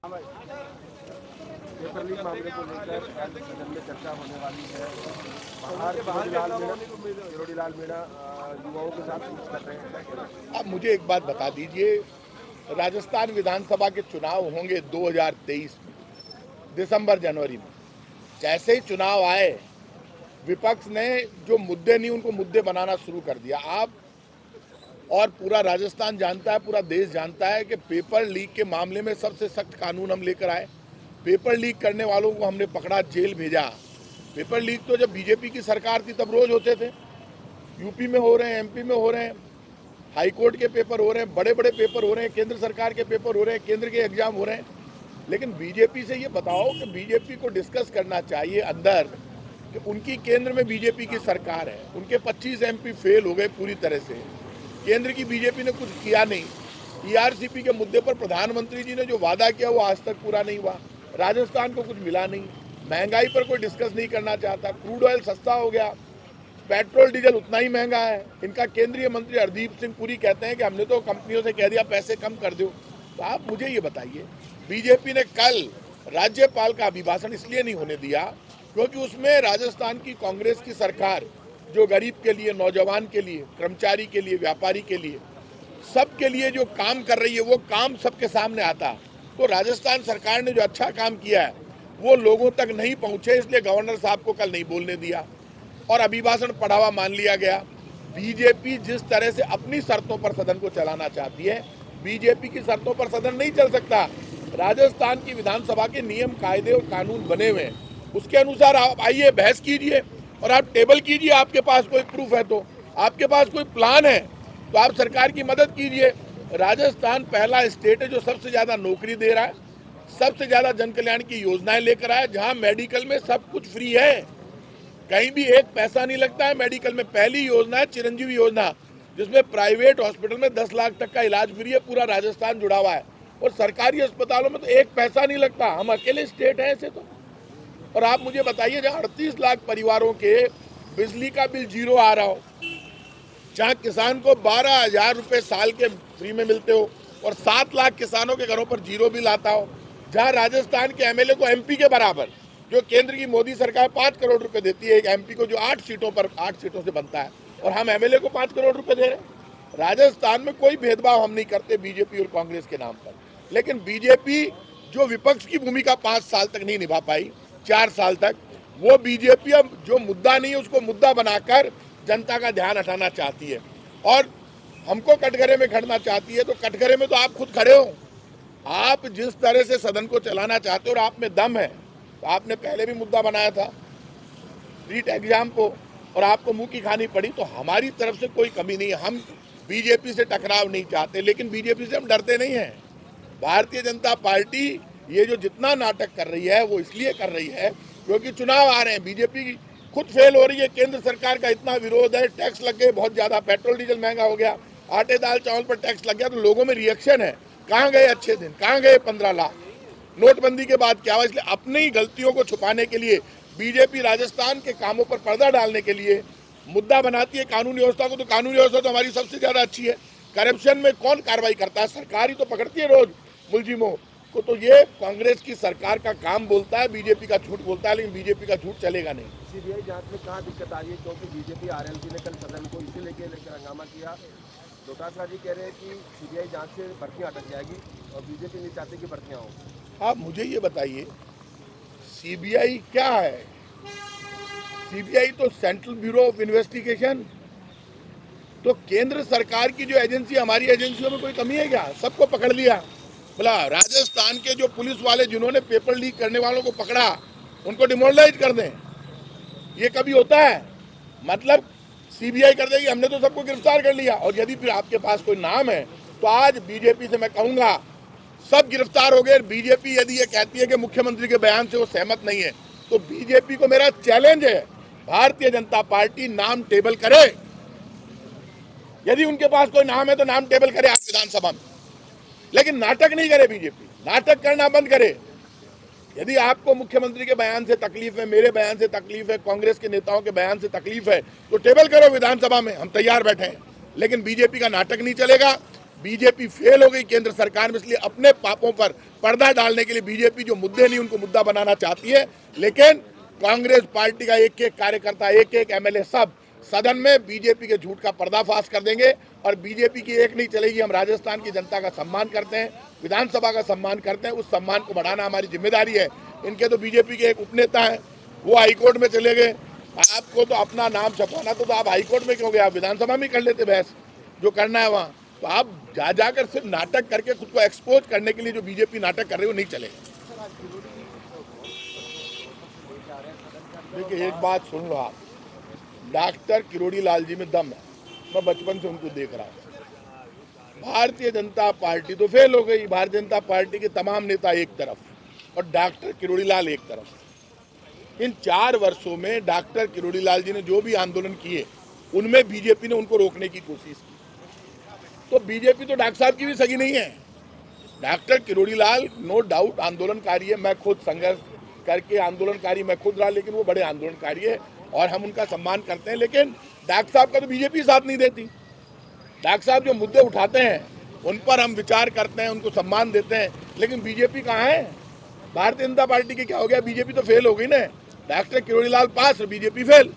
Paper leak मामले को लेकर सदन में चर्चा होने वाली है। बाहर किरोड़ीलाल मीणा युवाओं के साथ कुछ कर रहे हैं। अब मुझे एक बात बता दीजिए, राजस्थान विधानसभा के चुनाव होंगे 2023 में, दिसंबर जनवरी में। जैसे ही चुनाव आए, विपक्ष ने जो मुद्दे नहीं उनको मुद्दे बनाना शुरू कर दिया। आप और पूरा राजस्थान जानता है, पूरा देश जानता है कि पेपर लीक के मामले में सबसे सख्त कानून हम लेकर आए। पेपर लीक करने वालों को हमने पकड़ा, जेल भेजा। पेपर लीक तो जब बीजेपी की सरकार थी तब रोज होते थे। यूपी में हो रहे हैं, एमपी में हो रहे हैं, हाईकोर्ट के पेपर हो रहे हैं, बड़े बड़े पेपर हो रहे हैं, केंद्र सरकार के पेपर हो रहे हैं, केंद्र के एग्जाम हो रहे हैं। लेकिन बीजेपी से ये बताओ कि बीजेपी को डिस्कस करना चाहिए अंदर कि उनकी केंद्र में बीजेपी की सरकार है, उनके 25 एमपी फेल हो गए पूरी तरह से। केंद्र की बीजेपी ने कुछ किया नहीं। ईआरसीपी के मुद्दे पर प्रधानमंत्री जी ने जो वादा किया वो आज तक पूरा नहीं हुआ। राजस्थान को कुछ मिला नहीं। महंगाई पर कोई डिस्कस नहीं करना चाहता। क्रूड ऑयल सस्ता हो गया, पेट्रोल डीजल उतना ही महंगा है। इनका केंद्रीय मंत्री हरदीप सिंह पुरी कहते हैं कि हमने तो कंपनियों से कह दिया पैसे कम कर दो। तो आप मुझे ये बताइए, बीजेपी ने कल राज्यपाल का अभिभाषण इसलिए नहीं होने दिया क्योंकि उसमें राजस्थान की कांग्रेस की सरकार जो गरीब के लिए, नौजवान के लिए, कर्मचारी के लिए, व्यापारी के लिए, सबके लिए जो काम कर रही है वो काम सबके सामने आता। तो राजस्थान सरकार ने जो अच्छा काम किया है वो लोगों तक नहीं पहुंचे, इसलिए गवर्नर साहब को कल नहीं बोलने दिया और अभिभाषण पढ़ावा मान लिया गया। बीजेपी जिस तरह से अपनी शर्तों पर सदन को चलाना चाहती है, बीजेपी की शर्तों पर सदन नहीं चल सकता। राजस्थान की विधानसभा के नियम, कायदे और कानून बने हुए हैं, उसके अनुसार आप आइए, बहस कीजिए और आप टेबल कीजिए। आपके पास कोई प्रूफ है तो, आपके पास कोई प्लान है तो आप सरकार की मदद कीजिए। राजस्थान पहला स्टेट है जो सबसे ज्यादा नौकरी दे रहा है, सबसे ज्यादा जन कल्याण की योजनाएं लेकर आया, जहां मेडिकल में सब कुछ फ्री है, कहीं भी एक पैसा नहीं लगता है मेडिकल में। पहली योजना है चिरंजीवी योजना, जिसमें प्राइवेट हॉस्पिटल में 10 लाख तक का इलाज फ्री है। पूरा राजस्थान जुड़ा हुआ है और सरकारी अस्पतालों में तो एक पैसा नहीं लगता। हम अकेले स्टेट हैं ऐसे तो। और आप मुझे बताइए, जहाँ 38 लाख परिवारों के बिजली का बिल जीरो आ रहा हो, जहाँ किसान को 12,000 रुपये साल के फ्री में मिलते हो और 7 लाख किसानों के घरों पर जीरो बिल आता हो, जहाँ राजस्थान के एमएलए को एमपी के बराबर, जो केंद्र की मोदी सरकार 5 करोड़ रुपए देती है एक एमपी को, जो 8 सीटों से बनता है, और हम एमएलए को 5 करोड़ रुपए दे रहे हैं। राजस्थान में कोई भेदभाव हम नहीं करते बीजेपी और कांग्रेस के नाम पर। लेकिन बीजेपी जो विपक्ष की भूमिका 5 साल तक नहीं निभा पाई, 4 साल तक, वो बीजेपी अब जो मुद्दा नहीं है उसको मुद्दा बनाकर जनता का ध्यान हटाना चाहती है और हमको कटघरे में खड़ना चाहती है। तो कटघरे में तो आप खुद खड़े हो। आप जिस तरह से सदन को चलाना चाहते हो और आप में दम है, तो आपने पहले भी मुद्दा बनाया था रीट एग्जाम को और आपको मुंह की खानी पड़ी। तो हमारी तरफ से कोई कमी नहीं है। हम बीजेपी से टकराव नहीं चाहते, लेकिन बीजेपी से हम डरते नहीं हैं। भारतीय जनता पार्टी ये जो जितना नाटक कर रही है वो इसलिए कर रही है क्योंकि चुनाव आ रहे हैं। बीजेपी खुद फेल हो रही है, केंद्र सरकार का इतना विरोध है, टैक्स लग गए बहुत ज्यादा, पेट्रोल डीजल महंगा हो गया, आटे दाल चावल पर टैक्स लग गया, तो लोगों में रिएक्शन है। कहाँ गए अच्छे दिन, कहाँ गए 15 लाख, नोटबंदी के बाद क्या हुआ। इसलिए अपनी गलतियों को छुपाने के लिए बीजेपी राजस्थान के कामों पर पर्दा डालने के लिए मुद्दा बनाती है कानून व्यवस्था को। तो कानून व्यवस्था तो हमारी सबसे ज्यादा अच्छी है। करप्शन में कौन कार्रवाई करता है? सरकार ही तो पकड़ती है रोज मुलजिमों को। तो ये कांग्रेस की सरकार का काम बोलता है, बीजेपी का झूठ बोलता है, लेकिन बीजेपी का झूठ चलेगा नहीं। सीबीआई जांच में कहाँ दिक्कत आ रही है? क्योंकि बीजेपी आरएलपी ने कल सदन को इसी लेकर हंगामा किया। डोटासरा जी कह रहे हैं कि सीबीआई जांच से भर्तियां अटक जाएगी और बीजेपी नहीं चाहती कि भर्तियां हो। आप मुझे ये बताइए, सीबीआई क्या है? सीबीआई तो सेंट्रल ब्यूरो ऑफ इन्वेस्टिगेशन। तो केंद्र सरकार की जो एजेंसी, हमारी एजेंसियों में कोई कमी है क्या? सबको पकड़ लिया। बोला राजस्थान के जो पुलिस वाले जिन्होंने पेपर लीक करने वालों को पकड़ा उनको डिमोरलाइज कर दें, ये कभी होता है? मतलब सीबीआई कर देगी, हमने तो सबको गिरफ्तार कर लिया। और यदि फिर आपके पास कोई नाम है तो आज बीजेपी से मैं कहूंगा सब गिरफ्तार हो गए। बीजेपी यदि ये कहती है कि मुख्यमंत्री के बयान से वो सहमत नहीं है, तो बीजेपी को मेरा चैलेंज है, भारतीय जनता पार्टी नाम टेबल करे। यदि उनके पास कोई नाम है तो नाम टेबल करे आज विधानसभा में, लेकिन नाटक नहीं करे। बीजेपी नाटक करना बंद करे। यदि आपको मुख्यमंत्री के बयान से तकलीफ है, मेरे बयान से तकलीफ है, कांग्रेस के नेताओं के बयान से तकलीफ है, तो टेबल करो विधानसभा में, हम तैयार बैठे हैं। लेकिन बीजेपी का नाटक नहीं चलेगा। बीजेपी फेल हो गई केंद्र सरकार में, इसलिए अपने पापों पर पर्दा डालने के लिए बीजेपी जो मुद्दे नहीं उनको मुद्दा बनाना चाहती है। लेकिन कांग्रेस पार्टी का एक एक कार्यकर्ता, एक एक एमएलए सब सदन में बीजेपी के झूठ का पर्दाफाश कर देंगे और बीजेपी की एक नहीं चलेगी। हम राजस्थान की जनता का सम्मान करते हैं, विधानसभा का सम्मान करते हैं, उस सम्मान को बढ़ाना हमारी जिम्मेदारी है। इनके तो बीजेपी के एक उपनेता हैं, वो हाईकोर्ट में चले गए। आपको तो अपना नाम छपवाना तो आप हाईकोर्ट में क्यों गए? आप विधानसभा में कर लेते बहस, जो करना है वहाँ। तो आप जाकर सिर्फ नाटक करके खुद को एक्सपोज करने के लिए जो बीजेपी नाटक कर रही है वो नहीं चलेगा। देखिए एक बात सुन लो आप, डॉक्टर किरोड़ी लाल जी में दम है, मैं बचपन से उनको देख रहा हूँ। भारतीय जनता पार्टी तो फेल हो गई, भारतीय जनता पार्टी के तमाम नेता एक तरफ और डॉक्टर किरोड़ी लाल एक तरफ। इन 4 वर्षों में डॉक्टर किरोड़ी लाल जी ने जो भी आंदोलन किए उनमें बीजेपी ने उनको रोकने की कोशिश की। तो बीजेपी तो डॉक्टर साहब की भी सगी नहीं है। डॉक्टर किरोड़ी लाल नो डाउट आंदोलनकारी है, मैं खुद संघर्ष करके आंदोलनकारी मैं खुद रहा, लेकिन वो बड़े आंदोलनकारी है और हम उनका सम्मान करते हैं। लेकिन डॉक्टर साहब का तो बीजेपी साथ नहीं देती। डॉक्टर साहब जो मुद्दे उठाते हैं उन पर हम विचार करते हैं, उनको सम्मान देते हैं, लेकिन बीजेपी कहाँ है? भारतीय जनता पार्टी की क्या हो गया? बीजेपी तो फेल हो गई ना। डॉक्टर किरोड़ी लाल पास और बीजेपी फेल।